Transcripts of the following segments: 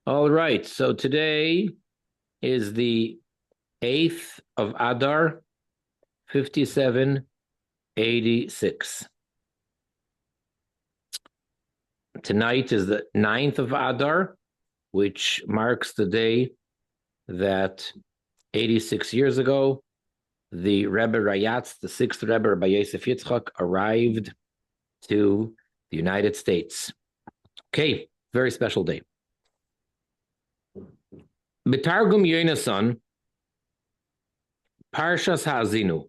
All right, so today is the 8th of Adar, 5786. Tonight is the 9th of Adar, which marks the day that 86 years ago, the Rebbe Rayatz, the 6th Rebbe, Rabbi Yosef Yitzchak, arrived to the United States. Okay, very special day. B'targum Yonasan, Parshas Ha'azinu.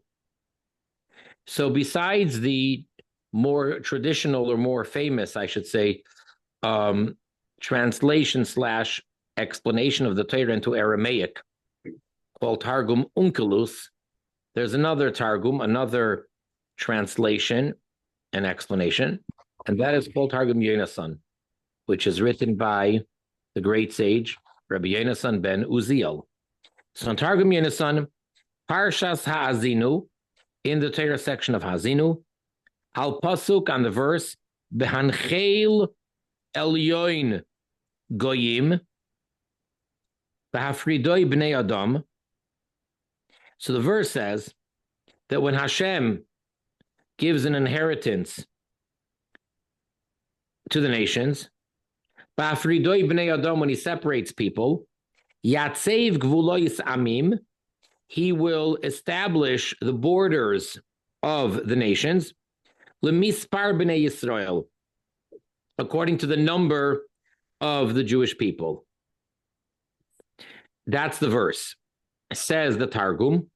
So besides the more traditional or more famous, I should say, translation / explanation of the Torah into Aramaic, called Targum Onkelos, there's another Targum, another translation and explanation, and that is called Targum Yonasan, which is written by the great sage, Rabbi Yonasan ben Uziel. So in Targum Yonasan, Parshas Ha'azinu, in the Torah section of Ha'azinu, Al Pasuk, on the verse, Behancheil Elyoin Goyim, Behafridoi Bnei Adam. So the verse says that when Hashem gives an inheritance to the nations, Behafridoi Bnei Adam, when he separates people, Yatsev Gvulois Amim, he will establish the borders of the nations, Lemispar Bnei Yisrael, according to the number of the Jewish people. That's the verse. Says the Targum,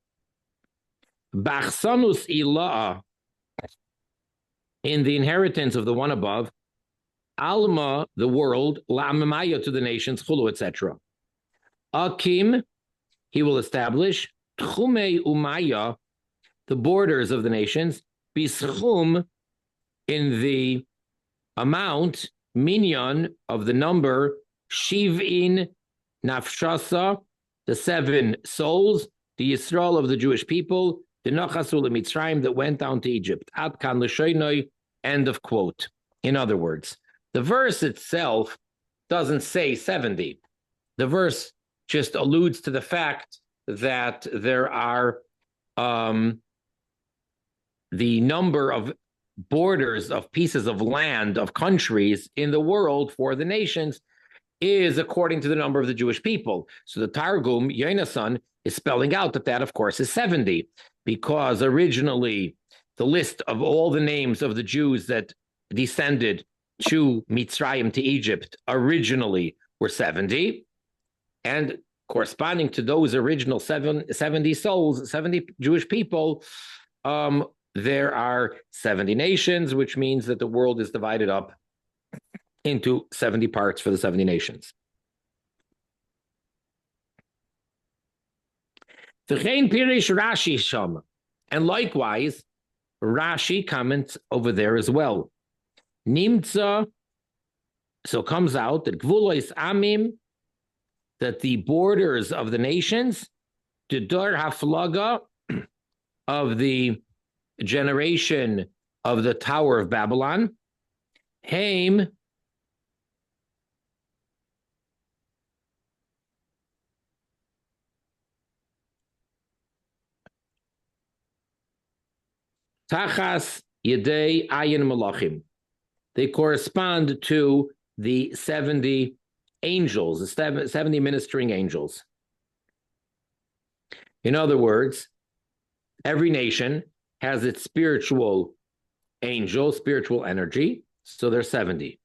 Bachsanus Ila'a, in the inheritance of the one above, Alma, the world, La'amamaya, to the nations, Chulu, etc. Akim, he will establish, Tchumei Umaya, the borders of the nations, Bischum, in the amount, minyan, of the number, Shiv'in Nafshasa, the 7 souls, the Yisrael of the Jewish people, the Nachasul Mitzrayim, that went down to Egypt. Ad kan l'shoinoi, end of quote. In other words, the verse itself doesn't say 70. The verse just alludes to the fact that there are the number of borders of pieces of land, of countries in the world for the nations is according to the number of the Jewish people. So the Targum, Yonasan, is spelling out that, of course, is 70, because originally the list of all the names of the Jews that descended to Mitzrayim, to Egypt, originally were 70, and corresponding to those original 70 souls, 70 Jewish people, there are 70 nations, which means that the world is divided up into 70 parts for the 70 nations. And likewise, Rashi comments over there as well. Nimtza, so comes out that Gvulois Amim, that the borders of the nations, the Dor Haflaga, of the generation of the Tower of Babylon, Haim, Tachas Yedei Ayin Malachim. They correspond to the 70 angels, the 70 ministering angels. In other words, every nation has its spiritual angel, spiritual energy, so there's 70.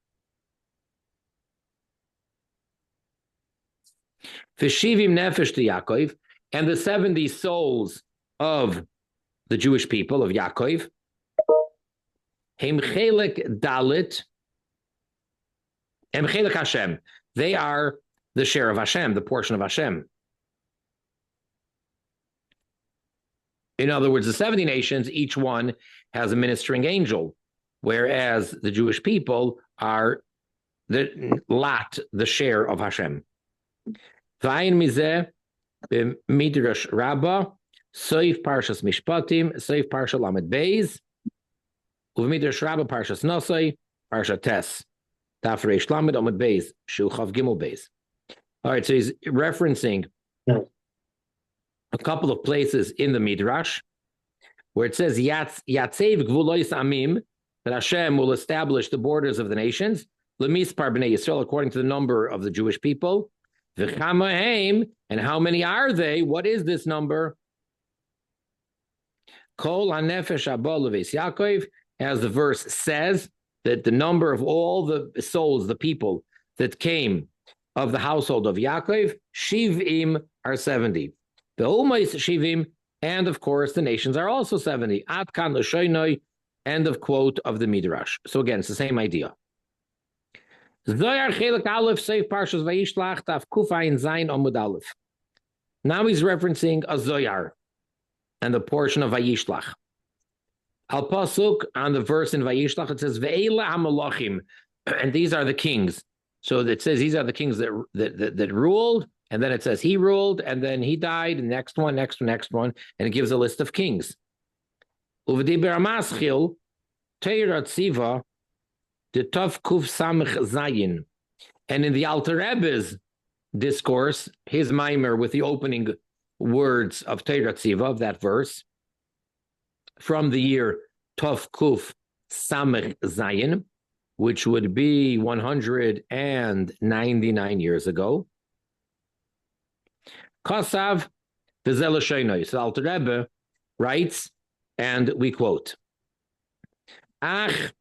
V'shivim nefesh to Yaakov, and the 70 souls of the Jewish people of Yaakov, Hem Chelek Dalit, Hem Chelek Hashem. They are the share of Hashem, the portion of Hashem. In other words, the 70 nations, each one has a ministering angel, whereas the Jewish people are the lot, the share of Hashem. V'ayin mizeh b'midrash Rabbah, Soif Parshas Mishpatim, Soif Parsha Lamed Beis, Uv'midrash Rabbah Parshas Nosai, Parsha Tes. Daf Reish Lamed Amud Beis, Shu Chav Gimel Beis. All right, so he's referencing a couple of places in the Midrash where it says Yatzev Gvulois Amim, that Hashem will establish the borders of the nations, Lemispar Bnei Yisrael, according to the number of the Jewish people. V'chamaheim, and how many are they? What is this number? Kol HaNefesh Haba Leveis Yaakov, as the verse says, that the number of all the souls, the people that came of the household of Yaakov, Shivim are 70. The Umot Shivim, and of course the nations are also 70. Ad kan l'shoinoi, end of quote of the Midrash. So again, it's the same idea. Zoyar Chelik Aleph, Seif Parshas Vayishlach, Taf Kuf Ayin Zayin Amud Aleph. Now he's referencing a Zoyar and the portion of Vayishlach. Al Pasuk, on the verse in Vayishlach, it says Ve'ela HaMelachim, and these are the kings. So it says these are the kings that ruled, and then it says he ruled, and then he died, and next one, and it gives a list of kings. Uvdiber Amaschil, Teira Tziva, the Tov Kuf Samech Zayin. And in the Alter Rebbe's discourse, his mimer with the opening words of Teira Tziva, of that verse, from the year Tov Kuf Samech Zayin, which would be 199 years ago. Kosav V'zel Shoinoi. So Alter Rebbe writes, and we quote, Ach,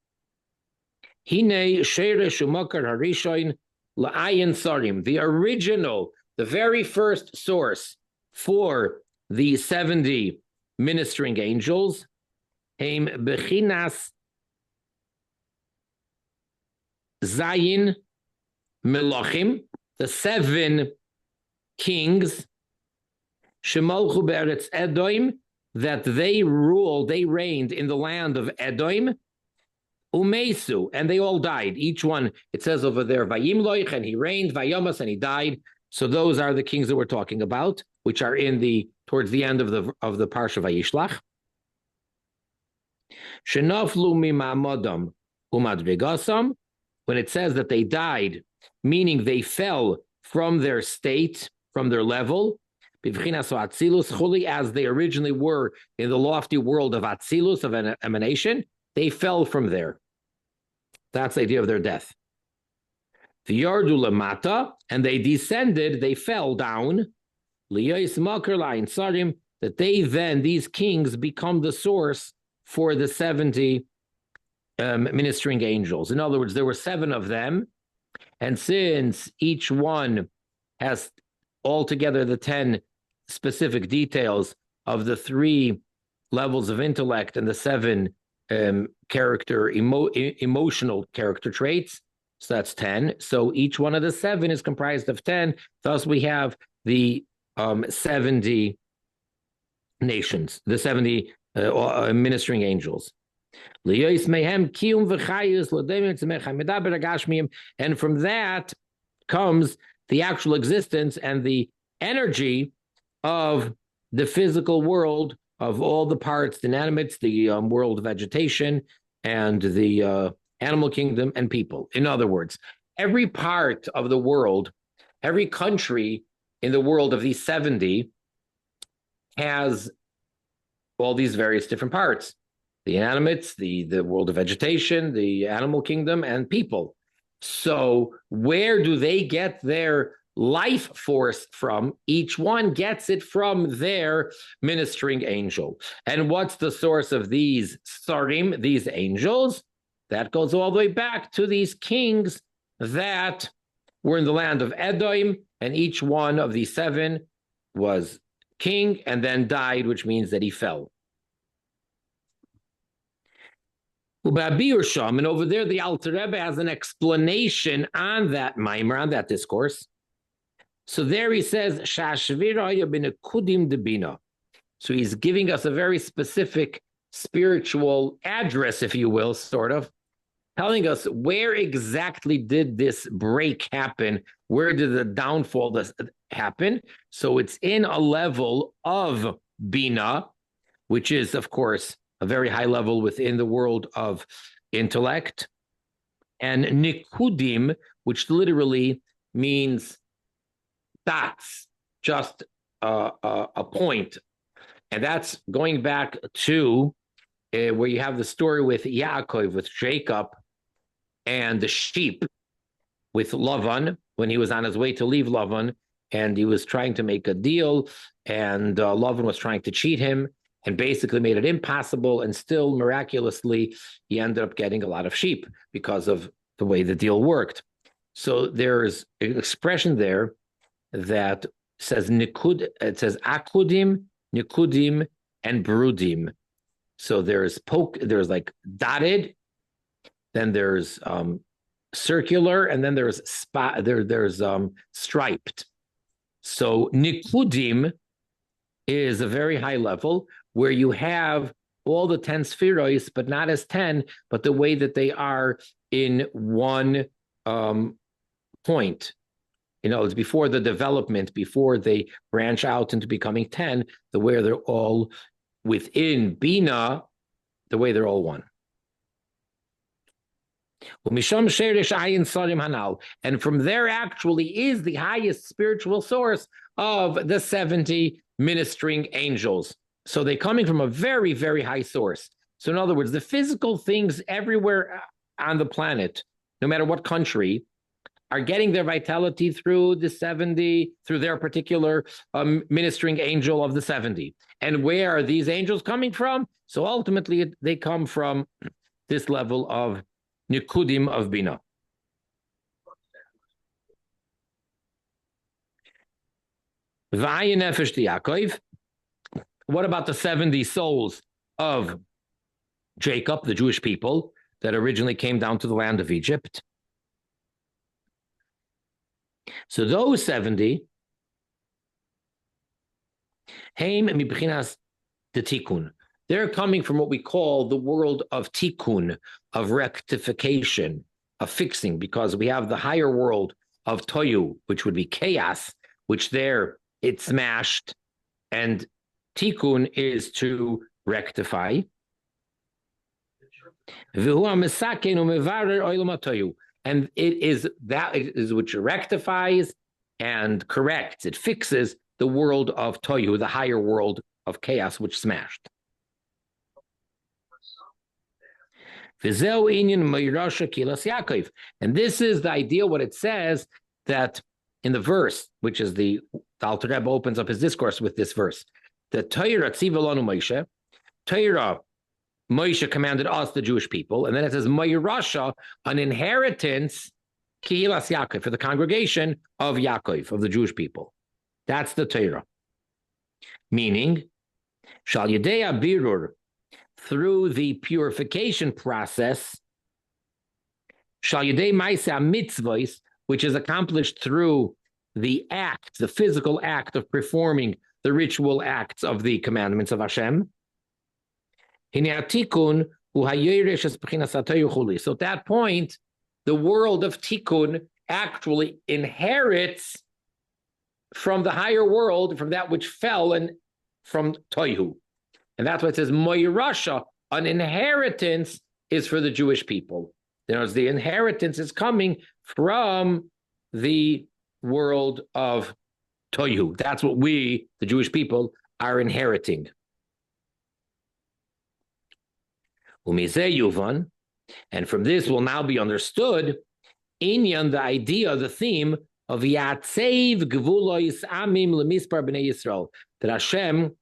Hine Sheresh Umakar Harishoin La'ayin Sarim. The original, the very first source for the 70 ministering angels, Heim Bechinas Zayin Melachim, the 7 kings, Shemalchu Be'eretz Edom, that they ruled, they reigned in the land of Edom, Umesu, and they all died. Each one, it says over there, Vayimloich, and he reigned, Vayomas, and he died. So those are the kings that we're talking about, which are towards the end of the Parsha Vayishlach. Shenaflu mima'amodam umadrigasam, when it says that they died, meaning they fell from their state, from their level, as they originally were in the lofty world of Atzilus, of an emanation, they fell from there. That's the idea of their death. The Yardu Lamata, and they descended, they fell down, that they then, these kings, become the source for the 70 ministering angels. In other words, there were 7 of them, and since each one has altogether the 10 specific details of the 3 levels of intellect and the 7 emotional character traits, so that's 10. So each one of the 7 is comprised of 10. Thus we have the 70 nations, the 70 ministering angels. And from that comes the actual existence and the energy of the physical world, of all the parts, the inanimates, the world of vegetation, and the animal kingdom and people. In other words, every part of the world, every country in the world of these 70 has all these various different parts. The inanimates, the world of vegetation, the animal kingdom, and people. So where do they get their life force from? Each one gets it from their ministering angel. And what's the source of these sarim, these angels? That goes all the way back to these kings that were in the land of Edom, and each one of these 7 was king and then died, which means that he fell. And over there, the Alter Rebbe has an explanation on that mimer, on that discourse. So there he says, so he's giving us a very specific spiritual address, if you will, sort of, telling us where exactly did this break happen? Where did the downfall happen? So it's in a level of Bina, which is, of course, a very high level within the world of intellect. and Nikudim, which literally means dots, just a point. And that's going back to where you have the story with Yaakov, with Jacob, and the sheep with Lavan, when he was on his way to leave Lavan, and he was trying to make a deal, and Lavan was trying to cheat him, and basically made it impossible, and still, miraculously, he ended up getting a lot of sheep because of the way the deal worked. So there's an expression there that says Nikud, it says Akudim, Nikudim, and Brudim. So there's there's like dotted, then there's circular, and then there's striped. So Nikudim is a very high level where you have all the 10 spheroids, but not as 10, but the way that they are in one point. You know, it's before the development, before they branch out into becoming 10, the way they're all within Bina, the way they're all one. And from there actually is the highest spiritual source of the 70 ministering angels. So they're coming from a very, very high source. So in other words, the physical things everywhere on the planet, no matter what country, are getting their vitality through the 70, through their particular ministering angel of the 70. And where are these angels coming from? So ultimately, they come from this level of Nikudim of Bina. What about the 70 souls of Jacob, the Jewish people that originally came down to the land of Egypt? So those 70, Haim Mibchinas the Tikkun, they're coming from what we call the world of Tikkun, of rectification, of fixing, because we have the higher world of Toyu, which would be chaos, which there it smashed, and Tikkun is to rectify. And it is that is which rectifies and corrects, it fixes the world of Toyu, the higher world of chaos, which smashed. And this is the idea, what it says, that in the verse, which is the Alter Rebbe opens up his discourse with this verse, the Torah Tzivalonu Moshe, Torah Moshe commanded us, the Jewish people, and then it says Mayirasha, an inheritance, Kihilas Yaakov, for the congregation of Yaakov, of the Jewish people. That's the Torah. Meaning, Shal Yedei Birur, through the purification process, Shal Yedei Maaseh Mitzvos, which is accomplished through the act, the physical act of performing the ritual acts of the commandments of Hashem. So at that point, the world of Tikkun actually inherits from the higher world, from that which fell, and from Tohu. And that's why it says, Moirasha, an inheritance is for the Jewish people. In other words, the inheritance is coming from the world of Tohu. That's what we, the Jewish people, are inheriting. And from this will now be understood Inyan, the idea, the theme of Yatsev Gvulois Amim Lemispar B'nei Yisrael, that Hashem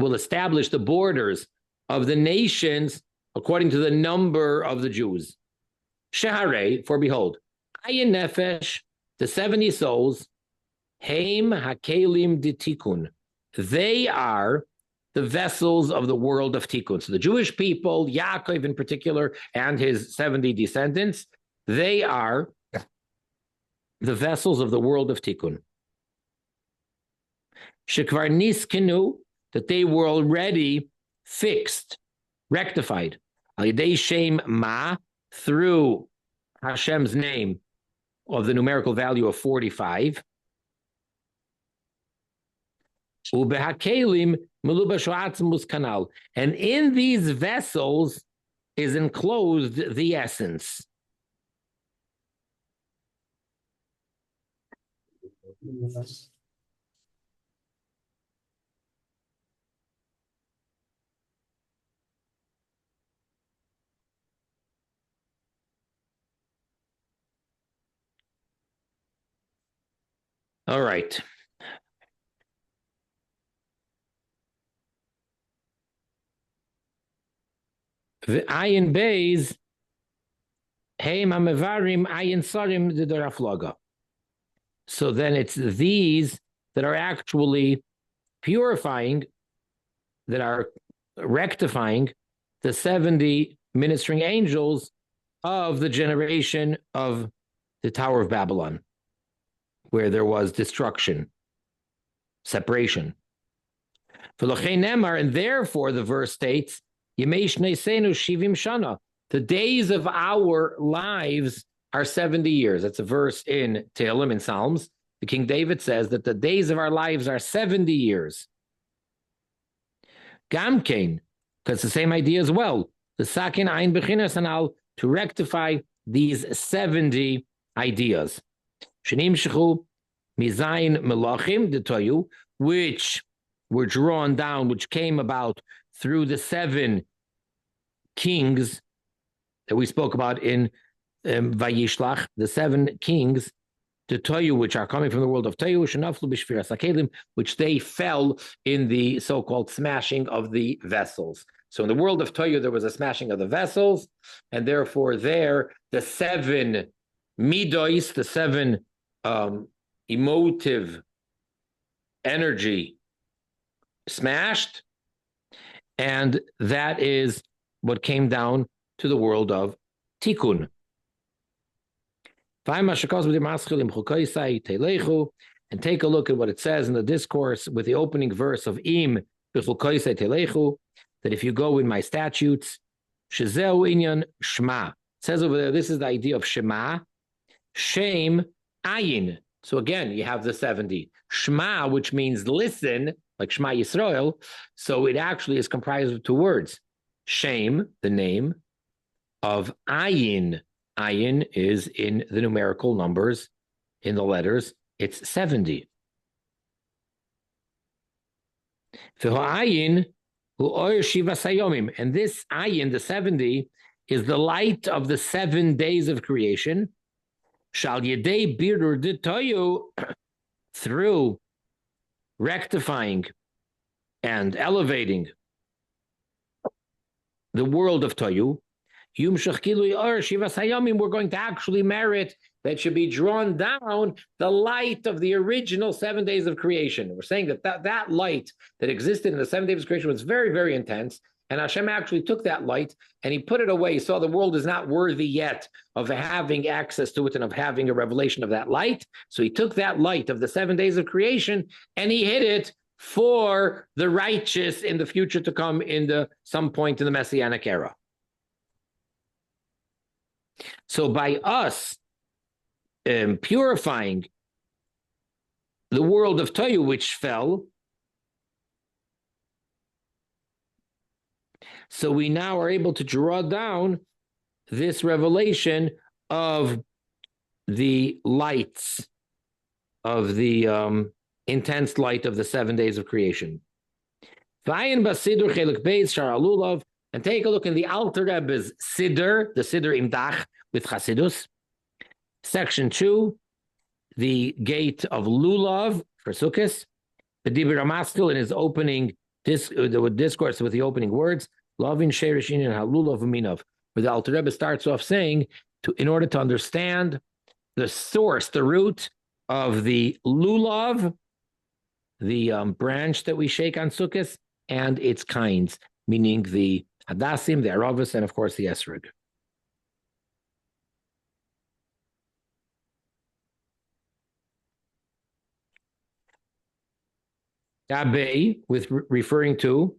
will establish the borders of the nations according to the number of the Jews. Shehare, for behold, Ayin Nefesh, the 70 souls, Heim Hakelim Ditikun, they are the vessels of the world of Tikkun. So the Jewish people, Yaakov in particular, and his 70 descendants, they are the vessels of the world of Tikkun. Shekvar Niskenu, that they were already fixed, rectified. Al-Yedei Shem Ma, through Hashem's name of the numerical value of 45. Ubehakelim Kanal. And in these vessels is enclosed the essence. All right. The ayin Beis, heim hamevarim ayin sarim d'doraflaga. So then it's these that are actually purifying, that are rectifying the 70 ministering angels of the generation of the Tower of Babylon, where there was destruction, separation. And therefore, the verse states, the days of our lives are 70 years. That's a verse in Tehillim, in Psalms. The King David says that the days of our lives are 70 years. Gamkein, because it's the same idea as well. The Sakin Ein Bechinas Anal, to rectify these 70 ideas. Shenimshechu Mizayin Melachim Detoyu, which were drawn down, which came about through the 7 kings that we spoke about in Vayishlach, the 7 kings, to Toyu, which are coming from the world of Toyu, Shenaflu B'Shviras HaKelim, which they fell in the so-called smashing of the vessels. So in the world of Toyu, there was a smashing of the vessels, and therefore there, the 7 midos, the 7 emotive energy smashed, and that is what came down to the world of Tikkun. And take a look at what it says in the discourse with the opening verse of Im, that if you go in my statutes, Shezeu Inyan Shema. It says over there, this is the idea of Shema, Shem, Ayin. So again, you have the 70. Shema, which means listen, like Shema Yisrael. So it actually is comprised of 2 words. Shem, the name, of Ayin. Ayin is in the numerical numbers, in the letters, it's 70. And this Ayin, the 70, is the light of the 7 days of creation. Through rectifying and elevating the world of Toyu, we're going to actually merit that should be drawn down the light of the original 7 days of creation. We're saying that light that existed in the 7 days of creation was very, very intense. And Hashem actually took that light and he put it away. He saw the world is not worthy yet of having access to it and of having a revelation of that light. So he took that light of the 7 days of creation and he hid it for the righteous in the future to come in some point in the Messianic era. So by us purifying the world of Toyu, which fell, so we now are able to draw down this revelation of the lights, of the intense light of the 7 days of creation. And take a look in the Alter Rebbe's Siddur, the Siddur Imdach with Chasidus, section 2, the gate of Lulav for Sukkot, the Dibur HaMaskil in his opening discourse with the opening words, Lavin Sherishin and Halulav Minov, where the Alter Rebbe starts off saying, in order to understand the source, the root of the Lulav, the branch that we shake on Sukkot, and its kinds, meaning the Hadassim, the Aravas, and of course the Esrog. Rabbi, with referring to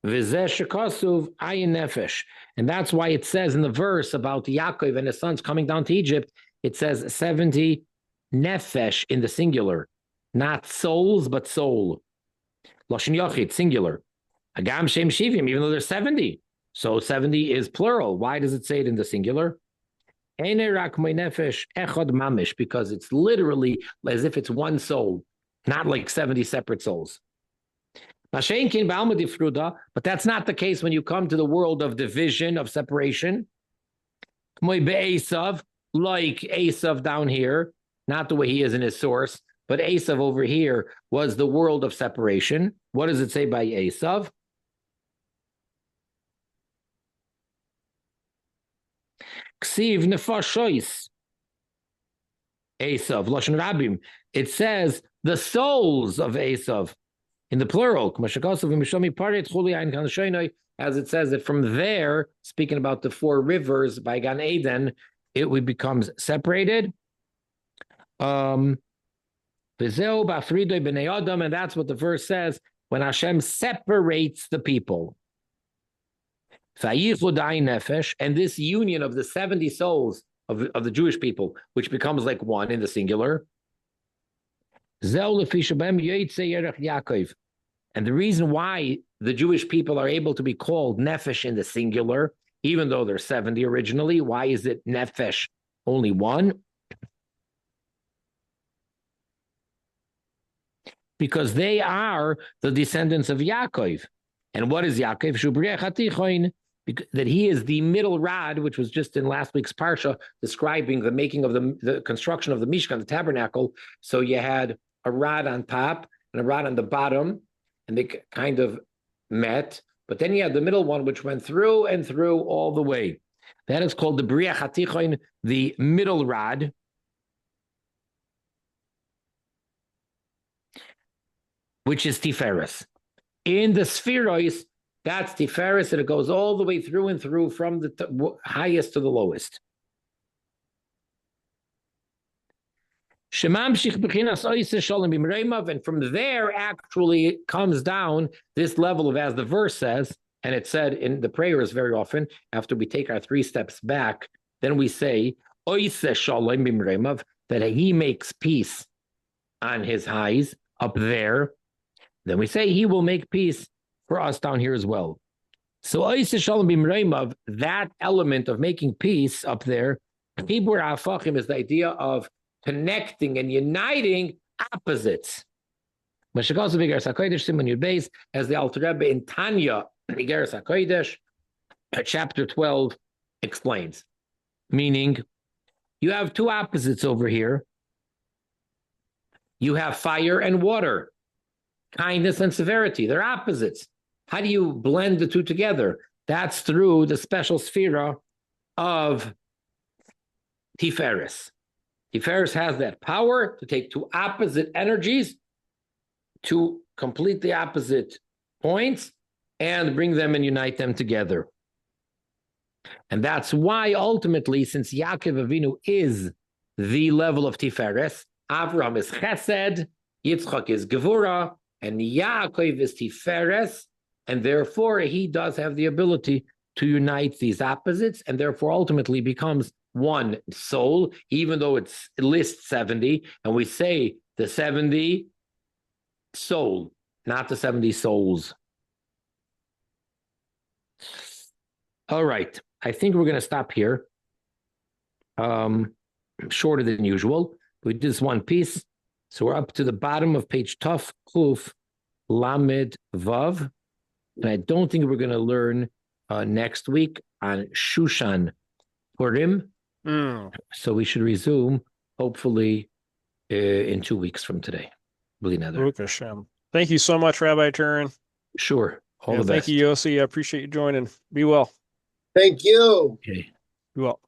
Ayin Nefesh. And that's why it says in the verse about Yaakov and his sons coming down to Egypt, it says 70 Nefesh in the singular, not souls, but soul. Lashon Yachid, singular. Agam Shem Shivim, even though there's 70. So 70 is plural. Why does it say it in the singular? Because it's literally as if it's one soul, not like 70 separate souls. But that's not the case when you come to the world of division, of separation. Like Esav down here, not the way he is in his source, but Esav over here was the world of separation. What does it say by Esav? Ksiv nefashois. Esav, Lashon Rabim. It says the souls of Esav in the plural. As it says that from there, speaking about the 4 rivers by Gan Eden, it becomes separated. And that's what the verse says when Hashem separates the people. And this union of the 70 souls of the Jewish people, which becomes like one in the singular. And the reason why the Jewish people are able to be called nefesh in the singular, even though there's 70 originally, why is it nefesh only one? Because they are the descendants of Yaakov. And what is Yaakov? That he is the middle rod, which was just in last week's parsha, describing the making of the construction of the Mishkan, the tabernacle. So you had a rod on top and a rod on the bottom, and they kind of met. But then you had the middle one, which went through and through all the way. That is called the Bria Chatichoin, the middle rod. Which is Tiferes. In the Spherois, that's Tiferes, and it goes all the way through and through from the highest to the lowest. And from there actually comes down this level of, as the verse says, and it said in the prayers very often, after we take our 3 steps back, then we say, that he makes peace on his highs up there. Then we say he will make peace for us down here as well. So that element of making peace up there, is the idea of connecting and uniting opposites. As the Alter Rebbe in Tanya, Igeres HaKodesh, chapter 12, explains. Meaning, you have 2 opposites over here. You have fire and water, kindness and severity. They're opposites. How do you blend the 2 together? That's through the special sphera of Tiferes. Tiferes has that power to take 2 opposite energies, to complete the opposite points, and bring them and unite them together. And that's why ultimately, since Yaakov Avinu is the level of Tiferes, Avraham is Chesed, Yitzchak is Gevurah, and Yaakov is Tiferes, and therefore he does have the ability to unite these opposites, and therefore ultimately becomes one soul, even though it lists 70, and we say the 70 soul, not the 70 souls. All right, I think we're going to stop here. Shorter than usual. We did this one piece. So we're up to the bottom of page Tuf Kuf Lamed Vav. And I don't think we're going to learn next week on Shushan Purim. So we should resume, hopefully, in 2 weeks from today. Thank you so much, Rabbi Turen. Sure. All the best. Thank you, Yossi. I appreciate you joining. Be well. Thank you. Okay. Be well.